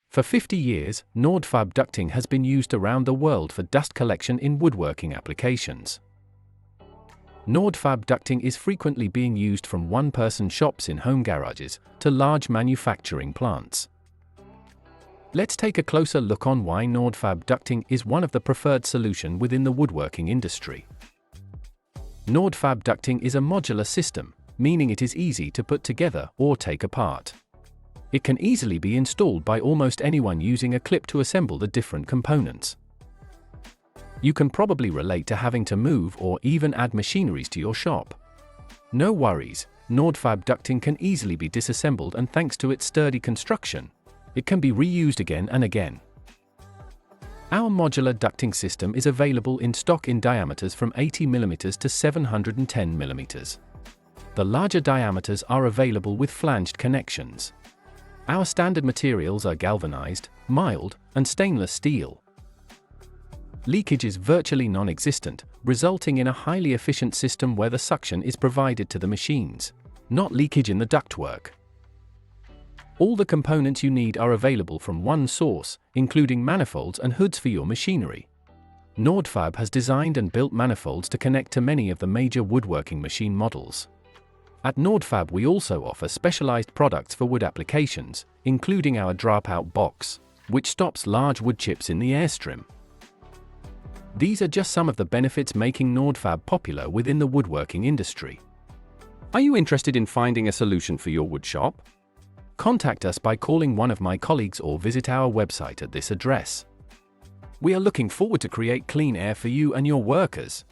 For 50 years, Nordfab ducting has been used around the world for dust collection in woodworking applications. Nordfab ducting is frequently being used from one-person shops in home garages to large manufacturing plants. Let's take a closer look on why Nordfab ducting is one of the preferred solutions within the woodworking industry. Nordfab ducting is a modular system, meaning it is easy to put together or take apart. It can easily be installed by almost anyone using a clip to assemble the different components. You can probably relate to having to move or even add machineries to your shop. No worries, Nordfab ducting can easily be disassembled, and thanks to its sturdy construction, it can be reused again and again. Our modular ducting system is available in stock in diameters from 80 mm to 710 mm. The larger diameters are available with flanged connections. Our standard materials are galvanized, mild, and stainless steel. Leakage is virtually non-existent, resulting in a highly efficient system where the suction is provided to the machines, not leakage in the ductwork. All the components you need are available from one source, including manifolds and hoods for your machinery. Nordfab has designed and built manifolds to connect to many of the major woodworking machine models. At Nordfab we also offer specialized products for wood applications, including our drop-out box, which stops large wood chips in the airstream. These are just some of the benefits making Nordfab popular within the woodworking industry. Are you interested in finding a solution for your wood shop? Contact us by calling one of my colleagues or visit our website at this address. We are looking forward to create clean air for you and your workers.